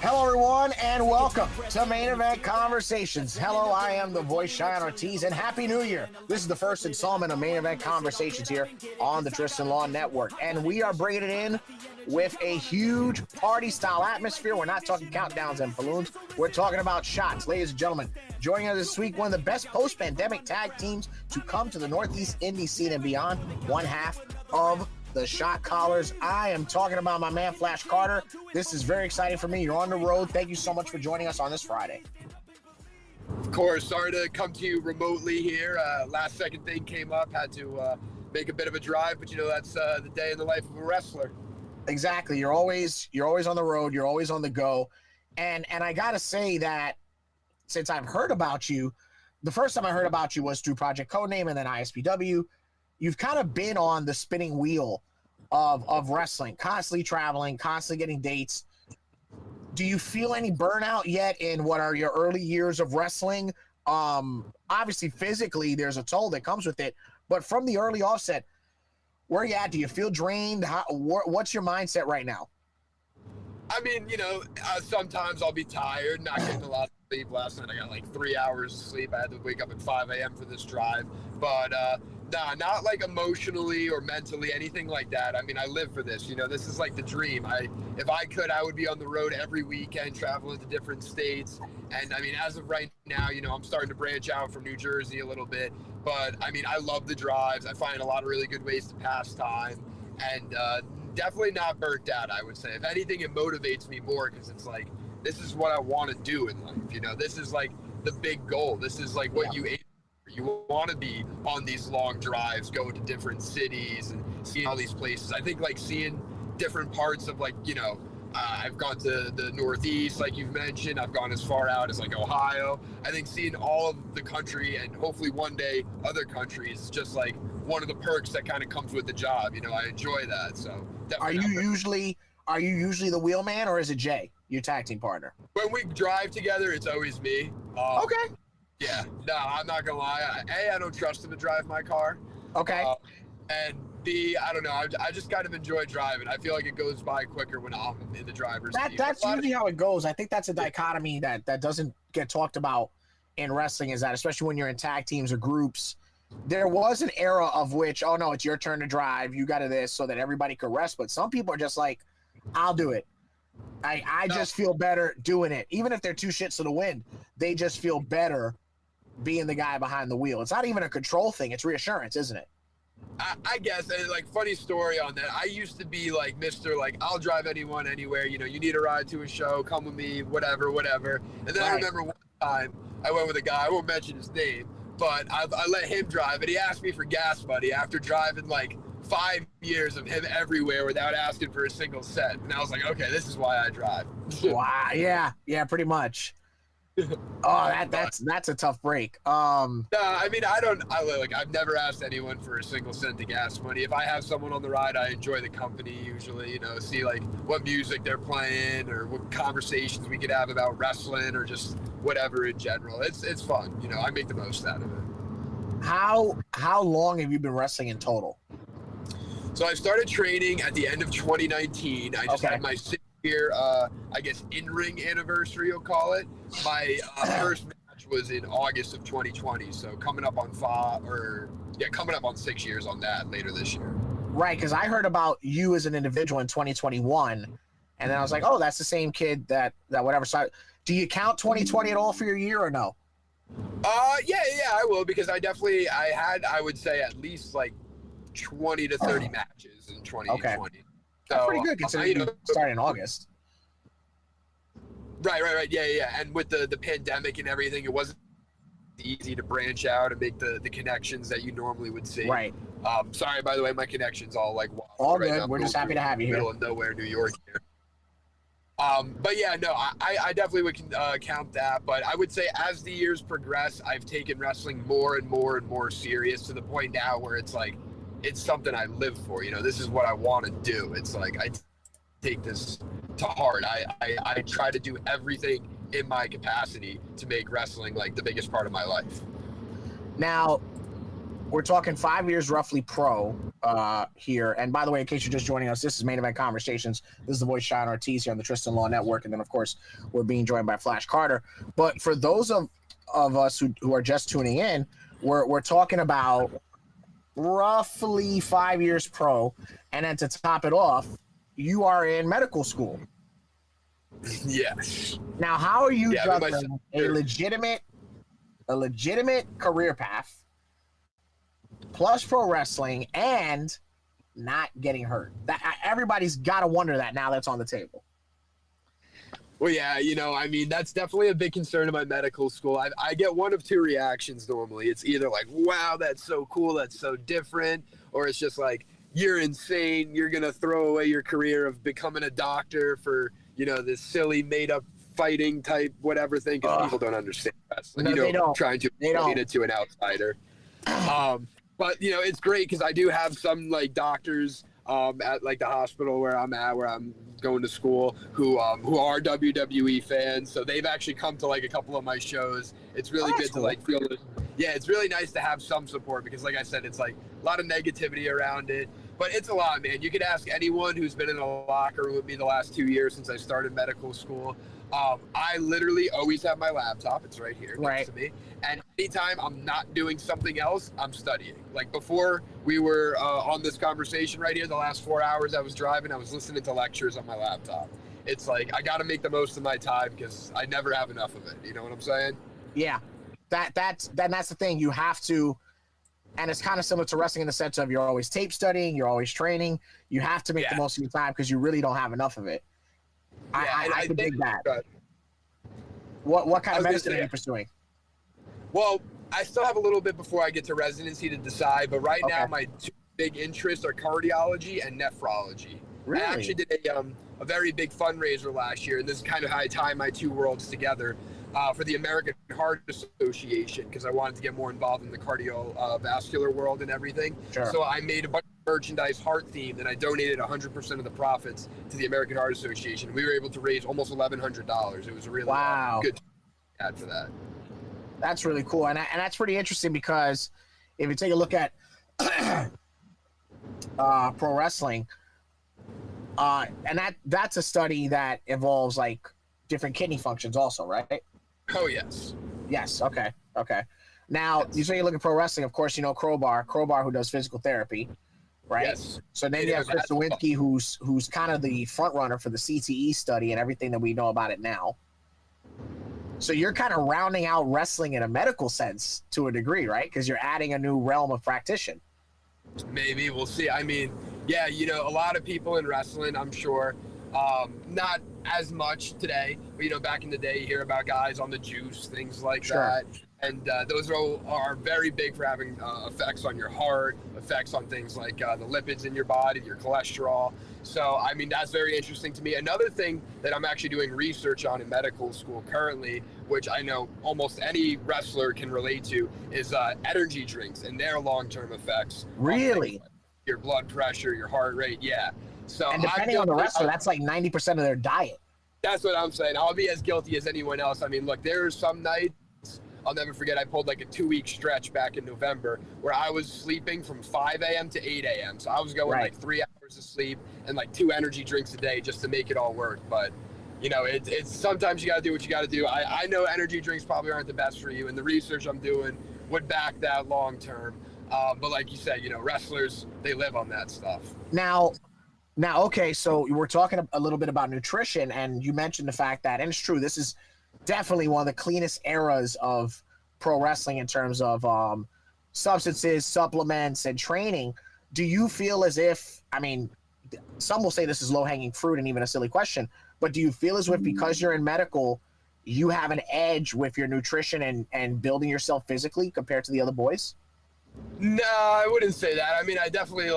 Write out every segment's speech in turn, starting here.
Hello, everyone, and welcome to Main Event Conversations. Hello, I am the voice, Cheyenne Ortiz, and Happy New Year. This is the first installment of Main Event Conversations here on the Tristan Law Network, and we are bringing it in with a huge party-style atmosphere. We're not talking countdowns and balloons. We're talking about shots. Ladies and gentlemen, joining us this week, one of the best post-pandemic tag teams to come to the Northeast indie scene and beyond, one half of the Shot Callers. I am talking about my man, Flash Carter. This is very exciting for me. You're on the road. Thank you so much for joining us on this Friday. Of course, sorry to come to you remotely here. Last second thing came up, had to make a bit of a drive, but you know, that's the day in the life of a wrestler. Exactly. You're always on the road. You're always on the go. And I got to say that since I've heard about you, the first time I heard about you was through Project Codename and then ISPW. You've kind of been on the spinning wheel of wrestling, constantly traveling, constantly getting dates. Do you feel any burnout yet in what are your early years of wrestling? Obviously, physically, there's a toll that comes with it. But from the early offset, where are you at? Do you feel drained? What's your mindset right now? I mean, you know, sometimes I'll be tired, not getting a lot of sleep. Last night I got like 3 hours of sleep. I had to wake up at 5 a.m. for this drive. But nah, not like emotionally or mentally, anything like that. I mean, I live for this. You know, this is like the dream. If I could, I would be on the road every weekend, traveling to different states. And I mean, as of right now, you know, I'm starting to branch out from New Jersey a little bit. But I mean, I love the drives. I find a lot of really good ways to pass time. And definitely not burnt out, I would say. If anything, it motivates me more because it's like, this is what I want to do in life. You know, this is like the big goal. This is like what you aim for. You want to be on these long drives, go to different cities and see all these places. I think like seeing different parts of like, you know, I've gone to the Northeast, like you've mentioned. I've gone as far out as like Ohio. I think seeing all of the country and hopefully one day other countries is just like one of the perks that kind of comes with the job. You know, I enjoy that. So Are you usually the wheelman or is it Jay, your tag team partner? When we drive together, it's always me. Okay. Yeah, no, I'm not gonna lie. A, I don't trust him to drive my car. Okay. And B, I don't know. I just kind of enjoy driving. I feel like it goes by quicker when I'm in the driver's seat. That's usually how it goes. I think that's a dichotomy that doesn't get talked about in wrestling, is that especially when you're in tag teams or groups, there was an era of which, oh no, it's your turn to drive. You got to this so that everybody could rest. But some people are just like, I'll do it. I just feel better doing it. Even if they're two shits to the wind, they just feel better being the guy behind the wheel. It's not even a control thing. It's reassurance, isn't it? I guess, and like funny story on that. I used to be like Mr. like, I'll drive anyone anywhere. You know, you need a ride to a show, come with me, whatever. And then I remember one time I went with a guy, I won't mention his name, but I let him drive and he asked me for gas money after driving like 5 years of him everywhere without asking for a single cent. And I was like, okay, this is why I drive. Wow. Yeah, pretty much. Oh, that's a tough break. No, I mean, I've never asked anyone for a single cent of gas money. If I have someone on the ride, I enjoy the company usually, you know, see like what music they're playing or what conversations we could have about wrestling or just whatever in general. It's fun, you know, I make the most out of it. How long have you been wrestling in total? So I started training at the end of 2019. I just had my 6-year, I guess, in-ring anniversary, you'll call it. My first match was in August of 2020, so coming up on 6 years on that later this year. Right, because I heard about you as an individual in 2021, and then I was like, oh, that's the same kid that whatever. So do you count 2020 at all for your year or no? Yeah, I will, because I had, I would say, at least like 20 to 30 matches in 2020. Okay. So, that's pretty good considering you started in August. Right. Yeah. And with the pandemic and everything, it wasn't easy to branch out and make the connections that you normally would see. Right. Sorry, by the way, my connection's all like all right good. now. We're just happy to have you here. Middle of nowhere, New York here. But yeah, no, I definitely would count that. But I would say as the years progress, I've taken wrestling more and more and more serious to the point now where it's like, it's something I live for. You know, this is what I want to do. It's like I take this to heart. I try to do everything in my capacity to make wrestling like the biggest part of my life. Now, we're talking 5 years roughly pro here. And by the way, in case you're just joining us, this is Main Event Conversations. This is the voice Sean Ortiz here on the Tristan Law Network. And then, of course, we're being joined by Flash Carter. But for those of us who are just tuning in, we're talking about roughly 5 years pro. And then to top it off, you are in medical school. Yes. Now, how are you juggling a legitimate career path plus pro wrestling and not getting hurt? That everybody's got to wonder that now that's on the table. Well, yeah, I mean, that's definitely a big concern in my medical school. I get one of two reactions normally. It's either like, wow, that's so cool, that's so different, or it's just like, you're insane, you're going to throw away your career of becoming a doctor for, this silly made-up fighting type whatever thing, because people don't understand wrestling. No, they don't. Trying to explain it to an outsider. But, it's great because I do have some, like, doctors at, like, the hospital where I'm going to school who are WWE fans. So they've actually come to, like, a couple of my shows. It's really good to, like, feel this. Yeah, it's really nice to have some support because, like I said, it's, like, a lot of negativity around it. But it's a lot, man. You could ask anyone who's been in a locker room with me the last 2 years since I started medical school. I literally always have my laptop. It's right here next to me. And anytime I'm not doing something else, I'm studying. Like before we were on this conversation right here, the last 4 hours I was driving, I was listening to lectures on my laptop. It's like I got to make the most of my time because I never have enough of it. You know what I'm saying? Yeah. That's the thing. You have to. And it's kind of similar to wrestling in the sense of you're always tape studying, you're always training. You have to make the most of your time because you really don't have enough of it. Yeah, I can dig that. What kind of medicine are you pursuing? Well, I still have a little bit before I get to residency to decide, but right now my two big interests are cardiology and nephrology. Really? I actually did a very big fundraiser last year, and this is kind of how I tie my two worlds together. For the American Heart Association, because I wanted to get more involved in the cardiovascular world and everything. Sure. So I made a bunch of merchandise heart themed, and I donated 100% of the profits to the American Heart Association. We were able to raise almost $1,100. It was a really good ad for that. That's really cool, and that's pretty interesting because if you take a look at pro wrestling, and that's a study that involves like different kidney functions also, right? Oh, yes. Yes. Okay. Now, you say you look at pro wrestling, of course, Crowbar, who does physical therapy, right? Yes. So then you have Chris Nowinski, who's kind of the front runner for the CTE study and everything that we know about it now. So you're kind of rounding out wrestling in a medical sense to a degree, right? Because you're adding a new realm of practitioner. Maybe. We'll see. I mean, yeah, a lot of people in wrestling, I'm sure, not as much today, but back in the day you hear about guys on the juice, things like that, and those are very big for having effects on your heart, effects on things like the lipids in your body, your cholesterol. So I mean, that's very interesting to me. Another thing that I'm actually doing research on in medical school currently, which I know almost any wrestler can relate to, is energy drinks and their long-term effects. Really? Like your blood pressure, your heart rate. So and depending on the wrestler, that's like 90% of their diet. That's what I'm saying. I'll be as guilty as anyone else. I mean, look, there's some nights, I'll never forget, I pulled like a 2-week stretch back in November where I was sleeping from 5 a.m. to 8 a.m. So I was going like 3 hours of sleep and like 2 energy drinks a day just to make it all work. But, it's sometimes you got to do what you got to do. I know energy drinks probably aren't the best for you, and the research I'm doing would back that long term. But like you said, wrestlers, they live on that stuff. Now, okay, so we're talking a little bit about nutrition, and you mentioned the fact that, and it's true, this is definitely one of the cleanest eras of pro wrestling in terms of substances, supplements, and training. Do you feel as if, I mean, some will say this is low-hanging fruit and even a silly question, but do you feel as if because you're in medical, you have an edge with your nutrition and building yourself physically compared to the other boys? No, I wouldn't say that. I mean, I definitely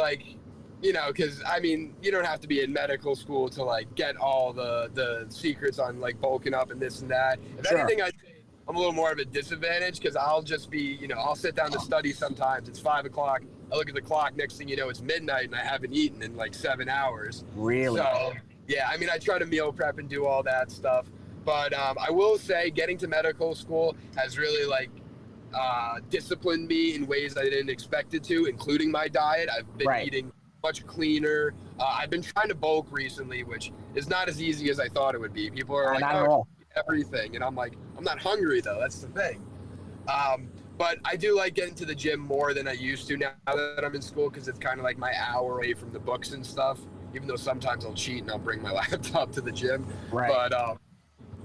because I mean, you don't have to be in medical school to like get all the secrets on like bulking up and this and that. If anything, I'd say I'm a little more of a disadvantage because I'll just be, I'll sit down to study sometimes. It's 5 o'clock. I look at the clock. Next thing you know, it's midnight and I haven't eaten in like 7 hours. Really? So yeah, I mean, I try to meal prep and do all that stuff. But I will say, getting to medical school has really like disciplined me in ways I didn't expect it to, including my diet. I've been eating much cleaner. I've been trying to bulk recently, which is not as easy as I thought it would be. People are like, oh, everything. And I'm like, I'm not hungry though. That's the thing. But I do like getting to the gym more than I used to now that I'm in school, because it's kind of like my hour away from the books and stuff, even though sometimes I'll cheat and I'll bring my laptop to the gym. Right. But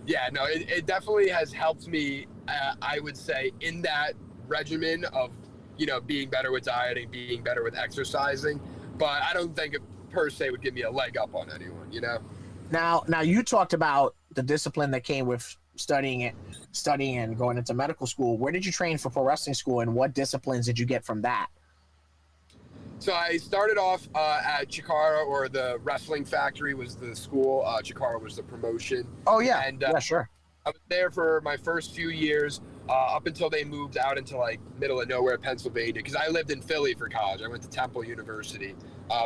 yeah, no, it definitely has helped me, I would say, in that regimen of, you know, being better with dieting, being better with exercising. But I don't think it per se would give me a leg up on anyone, you know? Now you talked about the discipline that came with studying and going into medical school. Where did you train for pro wrestling school, and what disciplines did you get from that? So I started off at Chikara, or the Wrestling Factory was the school. Chikara was the promotion. Oh, yeah. And, yeah, sure. I was there for my first few years, up until they moved out into like middle of nowhere, Pennsylvania, because I lived in Philly for college. I went to Temple University.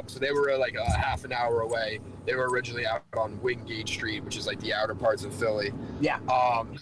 So they were like a half an hour away. They were originally out on Wingate Street, which is like the outer parts of Philly. Yeah.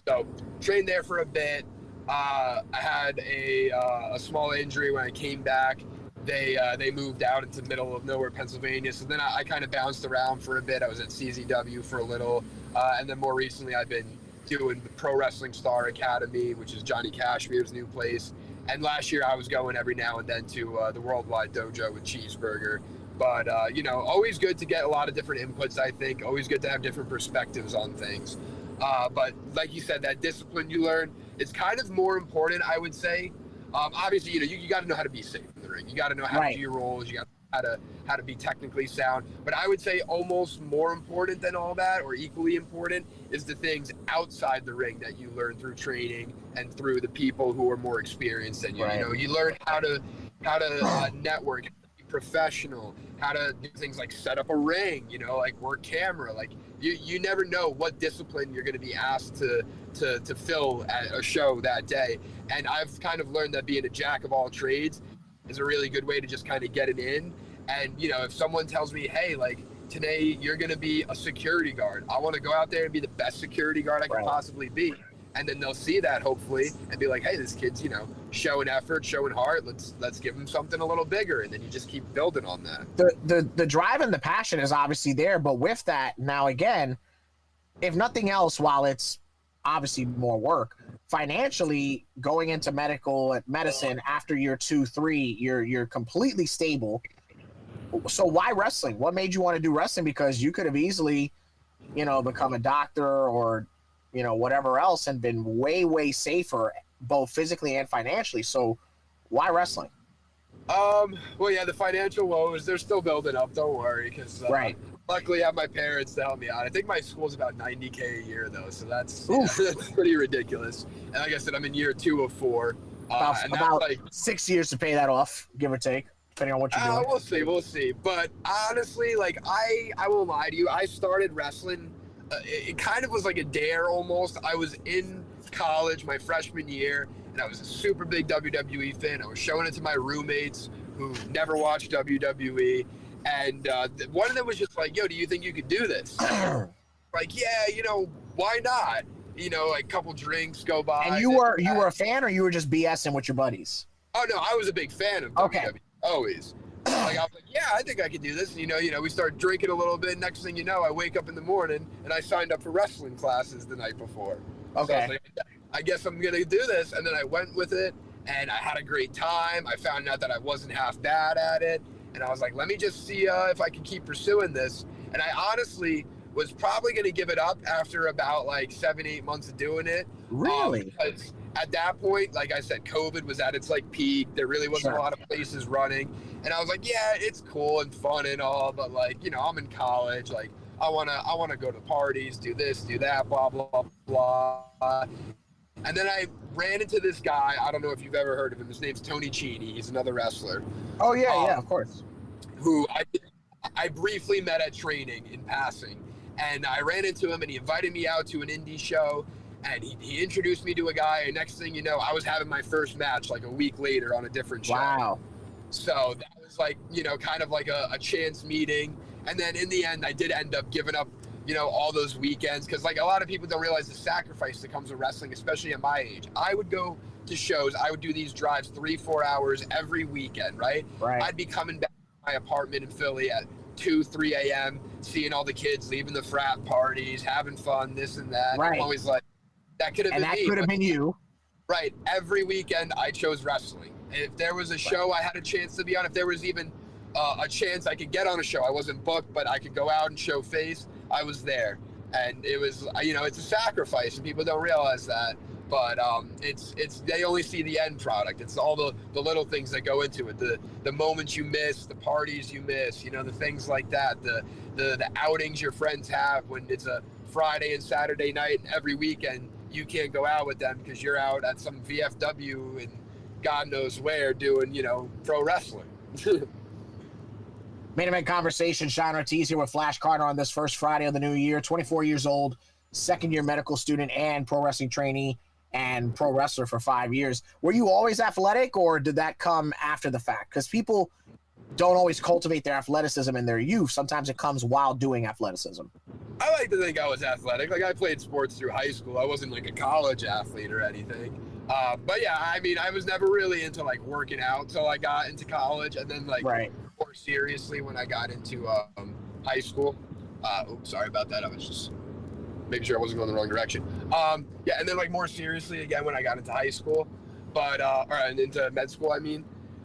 So trained there for a bit. I had a small injury when I came back. They moved out into middle of nowhere, Pennsylvania. So then I kind of bounced around for a bit. I was at CZW for a little. And then more recently, I've been doing the Pro Wrestling Star Academy, which is Johnny Cashmere's new place. And last year I was going every now and then to the Worldwide Dojo with Cheeseburger. But, you know, always good to get a lot of different inputs, I think. Always good to have different perspectives on things. But like you said, that discipline you learn is kind of more important, I would say. Obviously, you know, you got to know how to be safe in the ring. You got to know how to do your roles. You got to know how to be technically sound. But I would say almost more important than all that, or equally important, is the things outside the ring that you learn through training and through the people who are more experienced than you. You know, you learn how to network, professional, how to do things like set up a ring, you know, like work camera. Like you never know what discipline you're going to be asked to fill at a show that day. And I've kind of learned that being a jack of all trades is a really good way to just kind of get it in. And, you know, if someone tells me, hey, like today you're going to be a security guard, I want to go out there and be the best security guard I can possibly be. And then they'll see that, hopefully, and be like, hey, this kid's, you know, showing effort, showing heart. Let's give him something a little bigger. And then you just keep building on that. The drive and the passion is obviously there. But with that, now again, if nothing else, while it's obviously more work, financially going into medicine after year 2, 3, you're completely stable. So why wrestling? What made you want to do wrestling? Because you could have easily, you know, become a doctor or, you know, whatever else, and been way, way safer, both physically and financially. So why wrestling? Well, yeah, the financial woes, they're still building up. Don't worry. Because luckily I have my parents to help me out. I think my school's about $90K a year though. So that's pretty ridiculous. And like I said, I'm in year 2 of 4. About and that's like 6 years to pay that off, give or take, depending on what you're doing. We'll see. But honestly, like I won't lie to you. I started wrestling. It kind of was like a dare almost. I was in college my freshman year, and I was a super big WWE fan. I was showing it to my roommates who never watched WWE, and one of them was just like, yo, do you think you could do this? Like, yeah, you know, why not? You know, like a couple drinks go by. And you were a fan, or you were just BSing with your buddies? Oh, no, I was a big fan of WWE, always. Like, I was like, yeah, I think I could do this. And, you know, we start drinking a little bit. Next thing you know, I wake up in the morning and I signed up for wrestling classes the night before. So I was like, I guess I'm going to do this. And then I went with it and I had a great time. I found out that I wasn't half bad at it. And I was like, let me just see if I can keep pursuing this. And I honestly was probably going to give it up after about like 7-8 months of doing it. Really? Because at that point, like I said, COVID was at its like peak. There really wasn't a lot of places running. And I was like, yeah, it's cool and fun and all, but like, you know, I'm in college. Like, I wanna go to parties, do this, do that, blah, blah, blah. And then I ran into this guy. I don't know if you've ever heard of him. His name's Tony Cini. He's another wrestler. Oh, yeah, of course. Who I briefly met at training in passing. And I ran into him and he invited me out to an indie show. And he introduced me to a guy, and next thing you know, I was having my first match like a week later on a different show. Wow. So that was like, you know, kind of like a chance meeting. And then in the end, I did end up giving up you know, all those weekends, because like a lot of people don't realize the sacrifice that comes with wrestling, especially at my age. I would go to shows, I would do these drives 3-4 hours every weekend, right? I'd be coming back to my apartment in Philly at 2-3 a.m., seeing all the kids leaving the frat parties, having fun, this and that. Right. I'm always like, that could have been me. And that could have been you. Right. Every weekend I chose wrestling. If there was a show I had a chance to be on, if there was even a chance I could get on a show, I wasn't booked, but I could go out and show face, I was there. And it was, you know, it's a sacrifice, and people don't realize that. But it's they only see the end product. It's all the little things that go into it, the moments you miss, the parties you miss, you know, the things like that, the outings your friends have when it's a Friday and Saturday night, and every weekend you can't go out with them because you're out at some VFW and God knows where doing, you know, pro wrestling. Main Event Conversation, Sean Ortiz here with Flash Carter on this first Friday of the new year. 24 years old, second-year medical student and pro wrestling trainee and pro wrestler for 5 years. Were you always athletic, or did that come after the fact? Because people don't always cultivate their athleticism in their youth. Sometimes it comes while doing athleticism. I like to think I was athletic. Like, I played sports through high school. I wasn't like a college athlete or anything. But yeah, I mean, I was never really into like working out till I got into college, and then like more seriously when I got into high school. Oops, sorry about that. I was just making sure I wasn't going the wrong direction. Yeah, and then like more seriously again when I got into high school, but or into med school, I mean.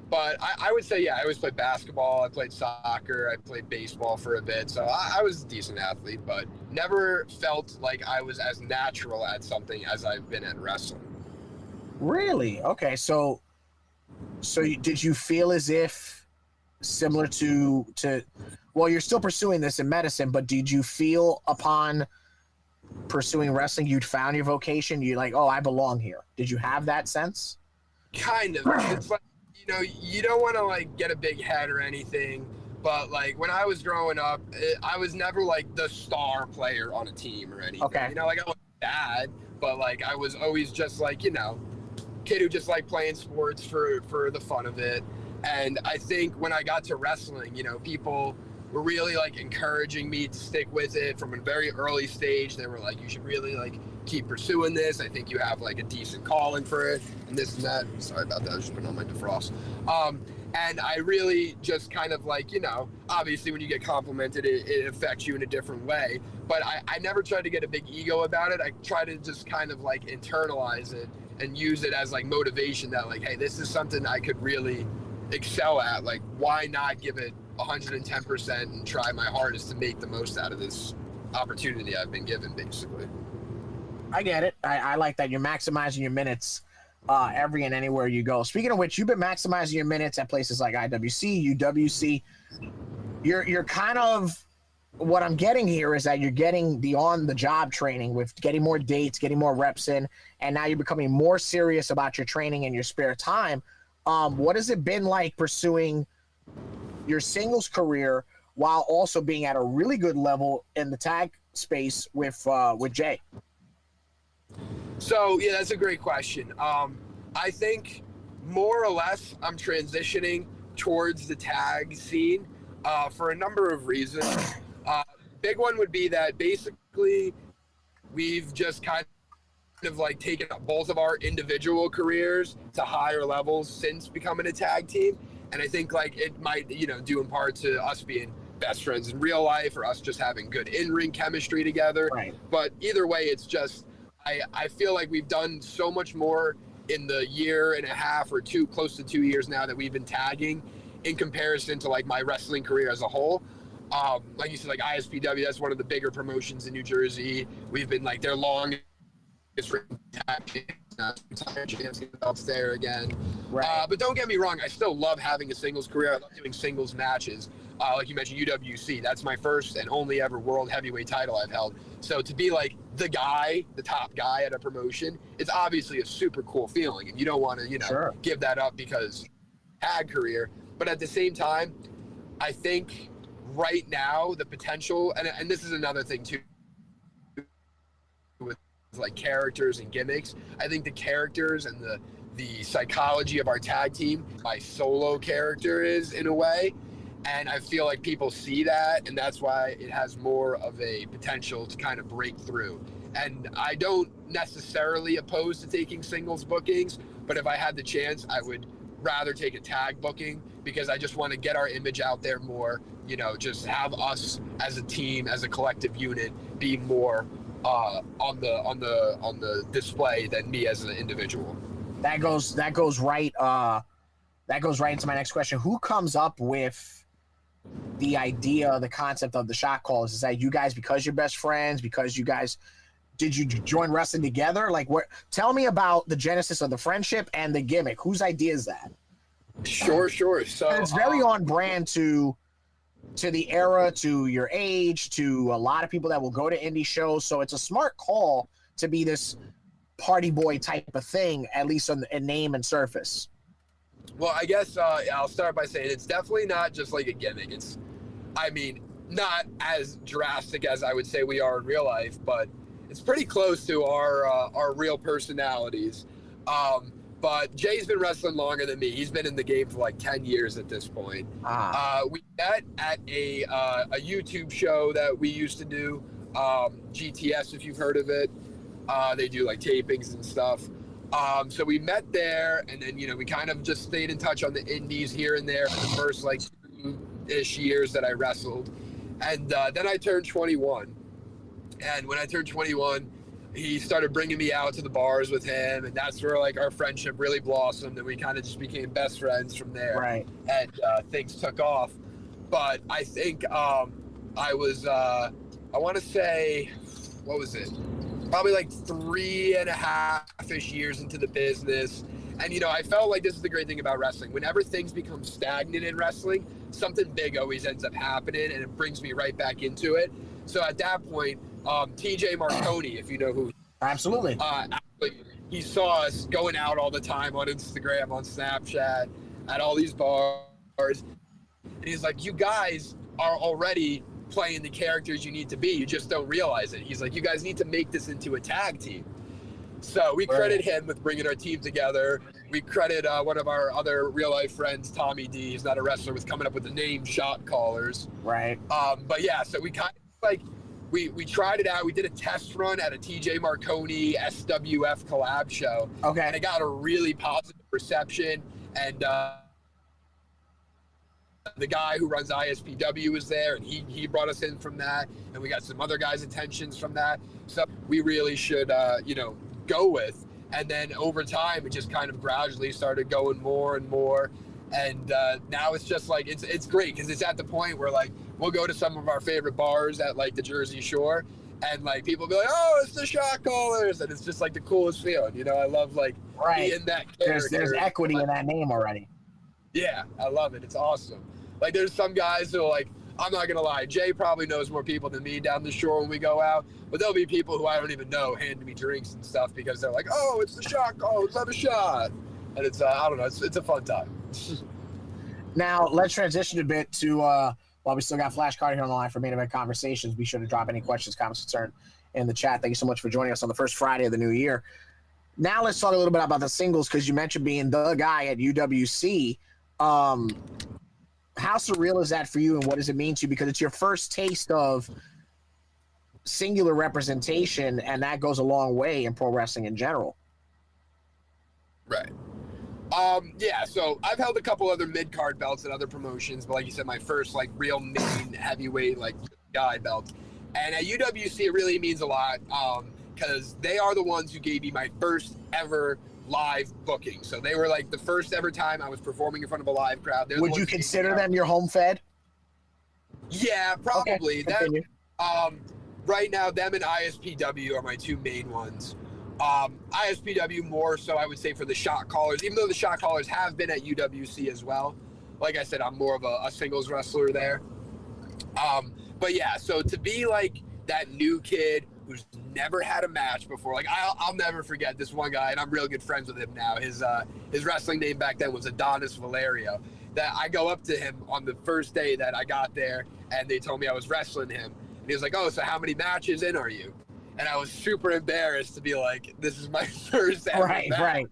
But I would say, yeah, I always played basketball. I played soccer. I played baseball for a bit. So I was a decent athlete, but never felt like I was as natural at something as I've been at wrestling. Really? Okay. So did you feel as if similar to, well, you're still pursuing this in medicine, but did you feel upon pursuing wrestling, you'd found your vocation? You're like, oh, I belong here. Did you have that sense? Kind of. It's like, you know, you don't want to like get a big head or anything, but like when I was growing up, I was never like the star player on a team or anything. Okay. You know, like I wasn't bad, but like I was always just like, you know, kid who just liked playing sports for the fun of it. And I think when I got to wrestling, you know, people were really like encouraging me to stick with it from a very early stage. They were like, you should really like keep pursuing this. I think you have like a decent calling for it and this and that. Sorry about that. I was just putting on my defrost. And I really just kind of like, you know, obviously when you get complimented, it affects you in a different way. But I never tried to get a big ego about it. I tried to just kind of like internalize it and use it as like motivation that like, hey, this is something I could really excel at. Like, why not give it 110% and try my hardest to make the most out of this opportunity I've been given, basically. I get it. I like that. You're maximizing your minutes every and anywhere you go. Speaking of which, you've been maximizing your minutes at places like IWC, UWC. You're kind of, what I'm getting here is that you're getting the on-the-job training with getting more dates, getting more reps in, and now you're becoming more serious about your training and your spare time. What has it been like pursuing your singles career while also being at a really good level in the tag space with Jay? So, yeah, that's a great question. I think more or less I'm transitioning towards the tag scene for a number of reasons. Big one would be that basically we've just kind of like taken up both of our individual careers to higher levels since becoming a tag team. And I think like it might, you know, due in part to us being best friends in real life or us just having good in-ring chemistry together. Right. But either way, it's just, I feel like we've done so much more in the year and a half or two, close to 2 years now that we've been tagging in comparison to like my wrestling career as a whole. Like you said, like ISPW, that's one of the bigger promotions in New Jersey. We've been like their longest tag chance belts there again. Right. But don't get me wrong, I still love having a singles career. I love doing singles matches. Like you mentioned, UWC, that's my first and only ever world heavyweight title I've held. So to be like the guy, the top guy at a promotion, it's obviously a super cool feeling. And you don't want to, you know, give that up because tag career. But at the same time, I think right now the potential, and this is another thing too, with like characters and gimmicks, I think the characters and the psychology of our tag team, my solo character is in a way. And I feel like people see that, and that's why it has more of a potential to kind of break through. And I don't necessarily oppose to taking singles bookings, but if I had the chance, I would rather take a tag booking, because I just want to get our image out there more, just have us as a team, as a collective unit, be more on the display than me as an individual. That goes right into my next question. Who comes up with the idea, the concept of the shot calls? Is that you guys, because you're best friends, because you guys, did you join wrestling together? Like, what? Tell me about the genesis of the friendship and the gimmick. Whose idea is that? Sure. So and it's very on brand to the era, to your age, to a lot of people that will go to indie shows. So it's a smart call to be this party boy type of thing, at least on the name and surface. Well, I guess I'll start by saying it's definitely not just like a gimmick. It's, not as drastic as I would say we are in real life, but it's pretty close to our real personalities. But Jay's been wrestling longer than me. He's been in the game for like 10 years at this point. We met at a YouTube show that we used to do, GTS, if you've heard of it. They do like tapings and stuff. So we met there, and then, we kind of just stayed in touch on the indies here and there for the first like 2-ish years that I wrestled. And then I turned 21. And when I turned 21, he started bringing me out to the bars with him, and that's where like our friendship really blossomed, and we kind of just became best friends from there. Right. And things took off. But I think I was, I want to say, what was it? Probably like 3.5-ish years into the business. And, I felt like this is the great thing about wrestling. Whenever things become stagnant in wrestling, something big always ends up happening, and it brings me right back into it. So at that point, TJ Marconi, if you know who. Absolutely. Actually, he saw us going out all the time on Instagram, on Snapchat, at all these bars. And he's like, you guys are already playing the characters you need to be. You just don't realize it. He's like, you guys need to make this into a tag team. So we credit him with bringing our team together. We credit one of our other real life friends, Tommy D. He's not a wrestler, with coming up with the name Shot Callers. Right. But yeah, so we kind of like, we tried it out. We did a test run at a TJ Marconi SWF collab show. Okay. And it got a really positive reception. And the guy who runs ISPW was there, and he brought us in from that. And we got some other guys' attentions from that. So we really should, go with. And then over time, it just kind of gradually started going more and more. And now it's just like, it's great, because it's at the point where like, we'll go to some of our favorite bars at like the Jersey Shore, and like people be like, oh, it's the Shot Callers. And it's just like the coolest feeling. I love like being that character. There's equity in that name already. Yeah, I love it. It's awesome. Like there's some guys who are like, I'm not going to lie, Jay probably knows more people than me down the shore when we go out, but there'll be people who I don't even know handing me drinks and stuff because they're like, oh, it's the Shot Call, let's have a shot. And it's, I don't know, it's a fun time. Now, let's transition a bit to, while we still got Flash Carter here on the line for Main Event Conversations, be sure to drop any questions, comments, concerns in the chat. Thank you so much for joining us on the first Friday of the new year. Now let's talk a little bit about the singles, because you mentioned being the guy at UWC. How surreal is that for you, and what does it mean to you? Because it's your first taste of singular representation, and that goes a long way in pro wrestling in general. Right. Yeah, so I've held a couple other mid-card belts at other promotions, but like you said, my first like real main heavyweight like guy belt. And at UWC, it really means a lot, because they are the ones who gave me my first ever live booking. So they were like the first ever time I was performing in front of a live crowd. Would you consider them your home fed? Yeah, probably. Okay, Right now, them and ISPW are my two main ones. ISPW more so, I would say, for the Shot Callers, even though the Shot Callers have been at UWC as well. Like I said, I'm more of a singles wrestler there. But yeah, so to be like that new kid who's never had a match before, like I'll never forget this one guy, and I'm real good friends with him now. His wrestling name back then was Adonis Valerio. That I go up to him on the first day that I got there, and they told me I was wrestling him. And he was like, oh, so how many matches in are you? And I was super embarrassed to be like, this is my first ever match. Right.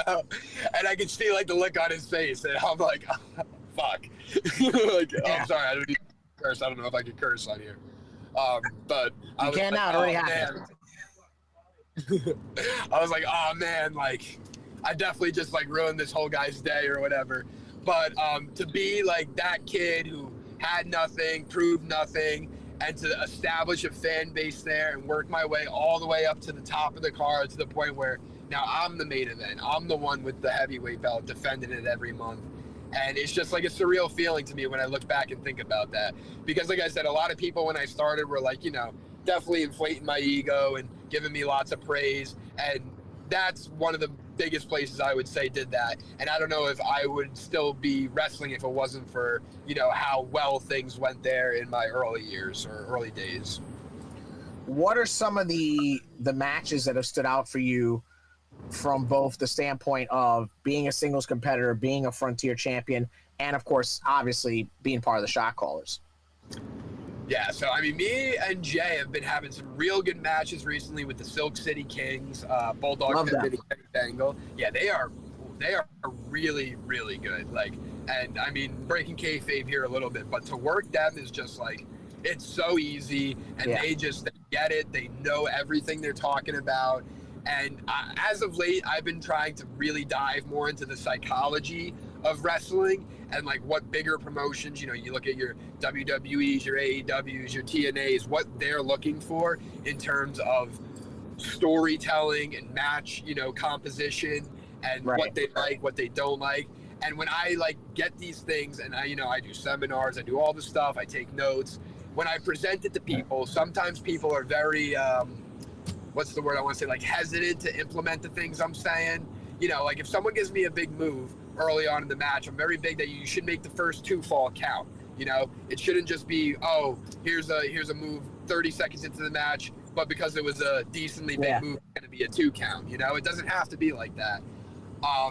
And I could see like the look on his face, and I'm like, fuck. Like, Yeah. oh, I'm sorry, I don't need to curse. I don't know if I can curse on here. But I You was can like, now. It already happened. I was like, oh man, like I definitely just like ruined this whole guy's day or whatever. But to be like that kid who had nothing, proved nothing, and to establish a fan base there and work my way all the way up to the top of the card to the point where now I'm the main event. I'm the one with the heavyweight belt defending it every month. And it's just like a surreal feeling to me when I look back and think about that. Because like I said, a lot of people when I started were like, you know, definitely inflating my ego and giving me lots of praise. And that's one of the biggest places I would say did that. And I don't know if I would still be wrestling if it wasn't for, you know, how well things went there in my early years or early days. What are some of the matches that have stood out for you from both the standpoint of being a singles competitor, being a Frontier champion, and of course, obviously being part of the shot callers? Yeah, so I mean, me and Jay have been having some real good matches recently with the Silk City Kings, Bulldog Pit and Kenny Dangle. Yeah, they are really, really good. Like, and I mean, breaking kayfabe here a little bit, but to work them is just like, it's so easy, and they get it. They know everything they're talking about. And as of late, I've been trying to really dive more into the psychology of wrestling and like what bigger promotions, you know, you look at your WWEs, your AEWs, your TNAs, what they're looking for in terms of storytelling and match, you know, composition and what they like, what they don't like. And when I like get these things and I do seminars, I do all this stuff, I take notes. When I present it to people, sometimes people are very, what's the word I want to say, like hesitant to implement the things I'm saying. You know, like if someone gives me a big move early on in the match, I'm very big that you should make the first 2 fall count. You know, it shouldn't just be, oh, here's a move 30 seconds into the match, but because it was a decently big move, it's going to be a 2 count. You know, it doesn't have to be like that.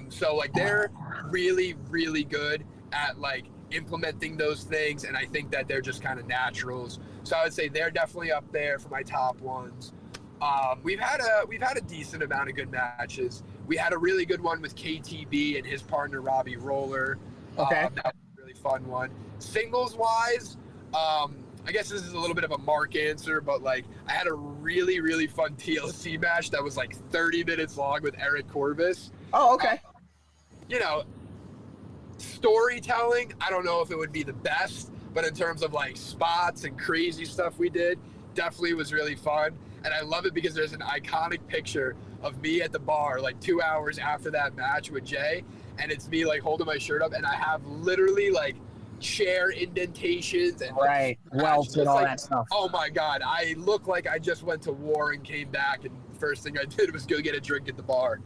So like they're really, really good at like implementing those things, and I think that they're just kind of naturals. So I would say they're definitely up there for my top ones. We've had a decent amount of good matches. We had a really good one with KTB and his partner Robbie Roller. Okay. That was a really fun one. Singles wise, I guess this is a little bit of a Mark answer, but like I had a really, really fun TLC match that was like 30 minutes long with Eric Corbis. Oh, okay. You know, storytelling, I don't know if it would be the best, but in terms of like spots and crazy stuff we did, definitely was really fun. And I love it because there's an iconic picture of me at the bar like 2 hours after that match with Jay, and it's me like holding my shirt up, and I have literally like chair indentations and welts and all like, that stuff. Oh my God, I look like I just went to war and came back, and the first thing I did was go get a drink at the bar.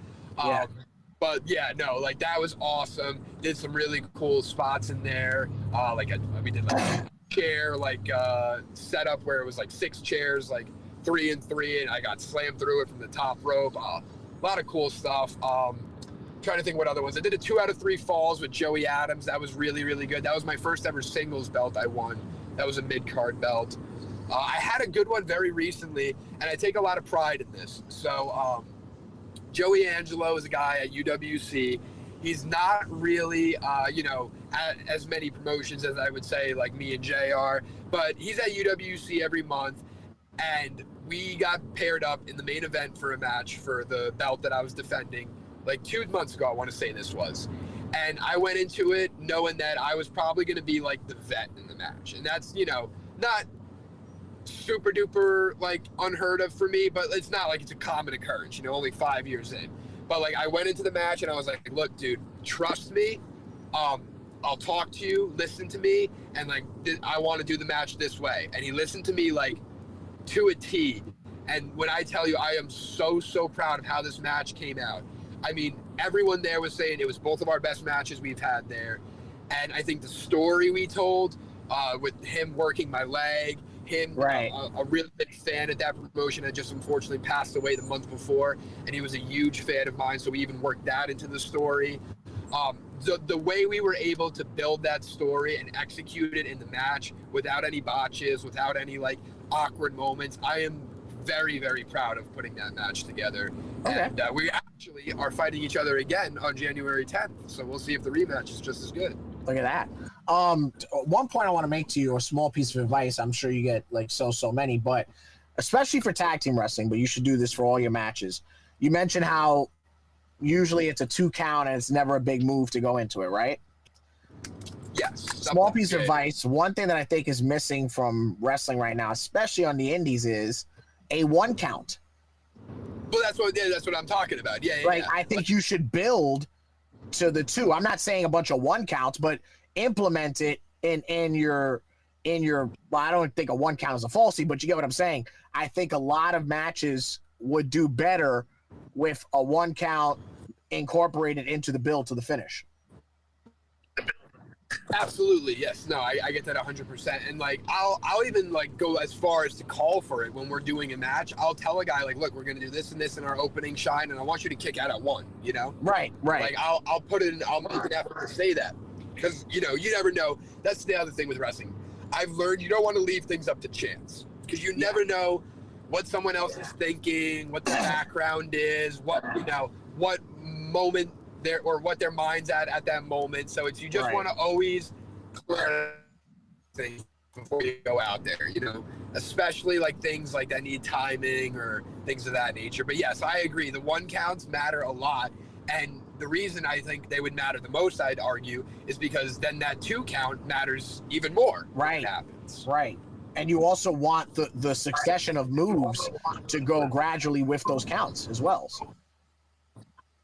But yeah, no, like that was awesome. Did some really cool spots in there. We did like a chair setup where it was like 6 chairs, like 3 and 3, and I got slammed through it from the top rope. A lot of cool stuff. Trying to think what other ones. I did a 2 out of 3 falls with Joey Adams. That was really, really good. That was my first ever singles belt I won. That was a mid-card belt. I had a good one very recently, and I take a lot of pride in this. So Joey Angelo is a guy at UWC. He's not really, at as many promotions as I would say like me and Jay are, but he's at UWC every month. And we got paired up in the main event for a match for the belt that I was defending like 2 months ago, I want to say this was. And I went into it knowing that I was probably going to be like the vet in the match. And that's, you know, not super duper like unheard of for me, but it's not like it's a common occurrence, you know, only 5 years in. But like I went into the match and I was like, look, dude, trust me. I'll talk to you, listen to me, and like I want to do the match this way. And he listened to me like to a T. And when I tell you, I am so proud of how this match came out. I mean, everyone there was saying it was both of our best matches we've had there. And I think the story we told with him working my leg, him, a really big fan at that promotion, had just unfortunately passed away the month before, and he was a huge fan of mine, so we even worked that into the story. The way we were able to build that story and execute it in the match without any botches, without any like awkward moments, I am very, very proud of putting that match together. Okay. And we actually are fighting each other again on January 10th, so we'll see if the rematch is just as good. Look at that. One point I want to make to you, a small piece of advice. I'm sure you get like so many, but especially for tag team wrestling, but you should do this for all your matches. You mentioned how usually it's a 2 count and it's never a big move to go into it, right? Yes. Small piece of advice. One thing that I think is missing from wrestling right now, especially on the indies, is a 1 count. Well, that's what I'm talking about. Yeah. Like, I think you should build to the 2. I'm not saying a bunch of 1 counts, but implement it in your well, I don't think a 1 count is a falsie, but you get what I'm saying. I think a lot of matches would do better with a 1 count incorporated into the build to the finish. Absolutely, yes. No, I get that 100%. And like, I'll even like go as far as to call for it when we're doing a match. I'll tell a guy like, look, we're gonna do this and this in our opening shine, and I want you to kick out at 1. You know? Right. Like, I'll put it in. I'll make an effort to say that, because you never know. That's the other thing with wrestling. I've learned you don't want to leave things up to chance, because you never know what someone else is thinking, what the background is, what moment or what their mind's at that moment. So it's, you just want to always clear things before you go out there, especially like things like that need timing or things of that nature. But yes, I agree. The 1 counts matter a lot. And the reason I think they would matter the most, I'd argue, is because then that 2 count matters even more. Right. When it happens. Right. And you also want the succession of moves to go gradually with those counts as well.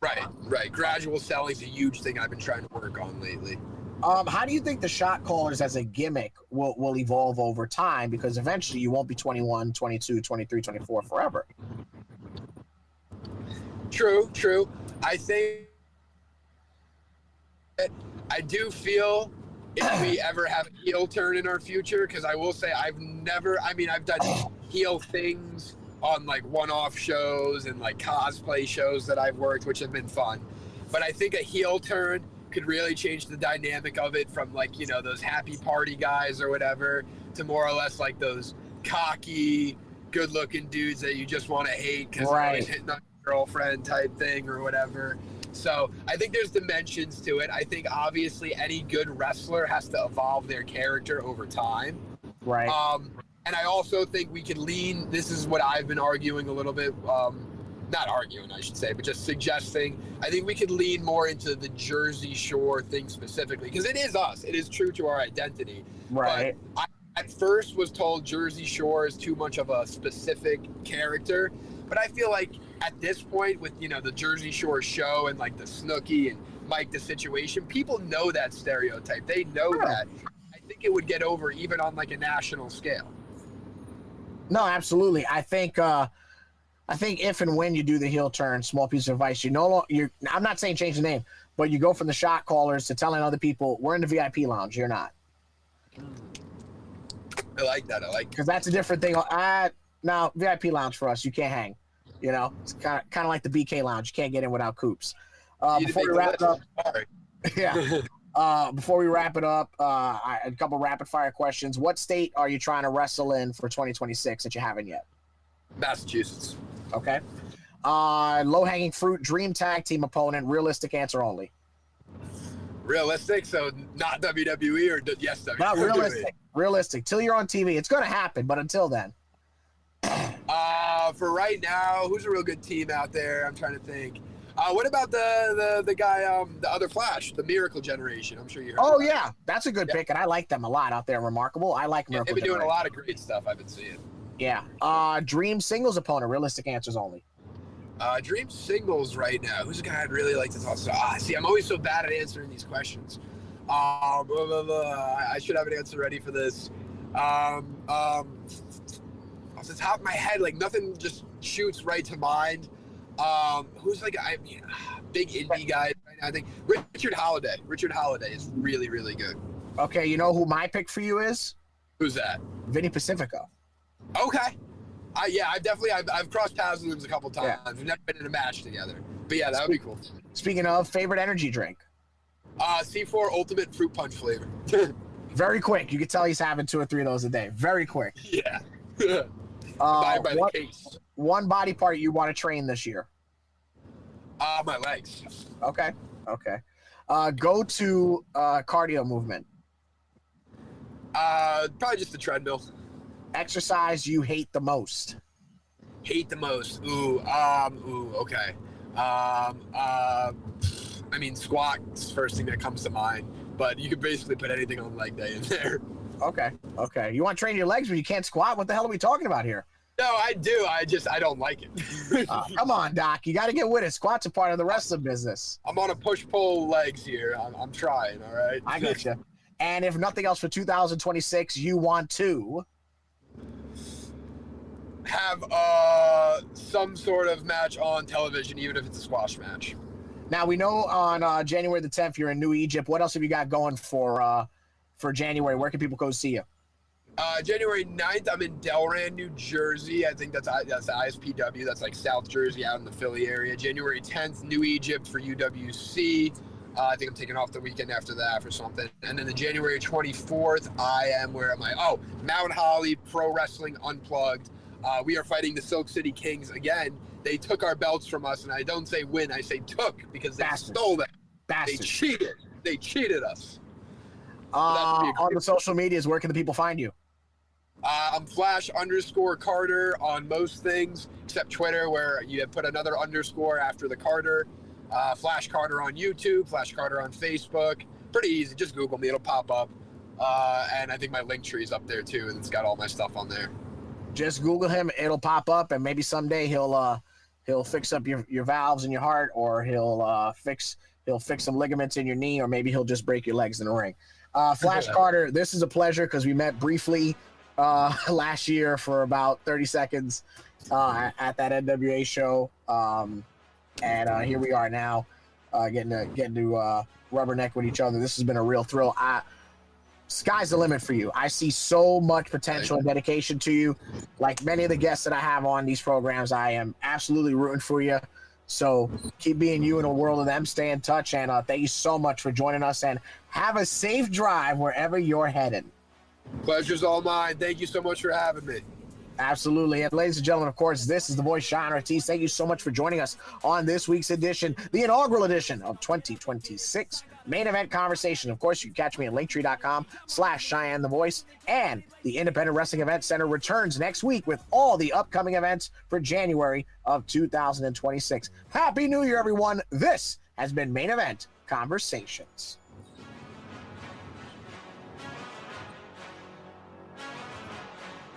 Right. Gradual selling is a huge thing I've been trying to work on lately. How do you think the shot callers as a gimmick will evolve over time? Because eventually you won't be 21, 22, 23, 24 forever. True. I think I do feel if we ever have a heel turn in our future, because I will say I've done heel things on like one-off shows and like cosplay shows that I've worked, which have been fun. But I think a heel turn could really change the dynamic of it from like, those happy party guys or whatever to more or less like those cocky, good-looking dudes that you just want to hate because they're always hitting on your girlfriend type thing or whatever. So I think there's dimensions to it. I think obviously any good wrestler has to evolve their character over time. Right. And I also think we can lean, this is what I've been arguing a little bit, not arguing, I should say, but just suggesting. I think we could lean more into the Jersey Shore thing specifically, because it is us. It is true to our identity. Right. But I at first was told Jersey Shore is too much of a specific character. But I feel like at this point with, the Jersey Shore show and like the Snooki and Mike the Situation, people know that stereotype. They know that. I think it would get over even on like a national scale. No, absolutely. I think if and when you do the heel turn, small piece of advice, I'm not saying change the name, but you go from the shot callers to telling other people we're in the VIP lounge. You're not. I like that. Because that's a different thing. Now VIP lounge for us, you can't hang. It's kind of like the BK lounge. You can't get in without coops. Before we wrap it up, before we wrap it up, a couple rapid fire questions. What state are you trying to wrestle in for 2026 that you haven't yet? Massachusetts. Okay. Low-hanging fruit, dream tag team opponent, realistic answer only. Realistic? So not WWE or yes, WWE? Not realistic. Realistic. Till you're on TV. It's going to happen, but until then. For right now, who's a real good team out there? I'm trying to think. What about the guy, the other Flash, the Miracle Generation? I'm sure you heard. Oh, yeah. That's a good pick, and I like them a lot out there. Remarkable. I like Miracle They've been Generation. doing a lot of great stuff I've been seeing. Yeah. Dream singles opponent, realistic answers only. Dream singles right now. Who's a guy I'd really like to talk to? See, I'm always so bad at answering these questions. I should have an answer ready for this. Off the top of my head, like nothing just shoots right to mind. Who's like big indie guy right now? I think Richard Holiday. Richard Holiday is really, really good. Okay, you know who my pick for you is? Who's that? Vinny Pacifico. Okay. I've crossed paths with him a couple times. Yeah. We've never been in a match together. But yeah, that would be cool. Speaking of, favorite energy drink? C4 Ultimate Fruit Punch flavor. Very quick. You can tell he's having 2 or 3 of those a day. Very quick. Yeah. By the case. One body part you want to train this year? My legs. Okay. Go to cardio movement. Probably just the treadmill. Exercise you hate the most. Hate the most. Okay. I mean, squat's first thing that comes to mind, but you could basically put anything on leg day in there. Okay. You want to train your legs, but you can't squat? What the hell are we talking about here? No, I do. I don't like it. Come on, Doc. You got to get with it. Squats are part of the rest of the business. I'm on a push-pull legs here. I'm trying, all right? I got you. And if nothing else for 2026, you want to have some sort of match on television, even if it's a squash match. Now, we know on January the 10th, you're in New Egypt. What else have you got going for January? Where can people go see you? January 9th, I'm in Delran, New Jersey. I think that's the ISPW. That's like South Jersey out in the Philly area. January 10th, New Egypt for UWC. I think I'm taking off the weekend after that for something. And then the January 24th, I am, where am I? Oh, Mount Holly Pro Wrestling Unplugged. We are fighting the Silk City Kings again. They took our belts from us, and I don't say win, I say took, because they stole them. Bastards. They cheated us. On the social medias, where can the people find you? I'm Flash_Carter on most things, except Twitter, where you have put another underscore after the Carter. Flash Carter on YouTube, Flash Carter on Facebook. Pretty easy. Just Google me. It'll pop up. And I think my link tree is up there, too, and it's got all my stuff on there. Just Google him. It'll pop up, and maybe someday he'll fix up your valves in your heart, or he'll fix some ligaments in your knee, or maybe he'll just break your legs in the ring. Flash Carter, this is a pleasure because we met briefly last year for about 30 seconds at that NWA show, and here we are now getting to rubberneck with each other. This has been a real thrill. Sky's the limit for you. I see so much potential and dedication to you. Like many of the guests that I have on these programs, I am absolutely rooting for you. So keep being you in a world of them. Stay in touch, and thank you so much for joining us, and have a safe drive wherever you're headed. Pleasure's all mine. Thank you so much for having me. Absolutely. And ladies and gentlemen, of course, this is the voice, Cheyenne Ortiz. Thank you so much for joining us on this week's edition, the inaugural edition of 2026 Main Event Conversation. Of course, you can catch me at linktree.com/Cheyenne the Voice. And the Independent Wrestling Event Center returns next week with all the upcoming events for January of 2026. Happy New Year, everyone. This has been Main Event Conversations.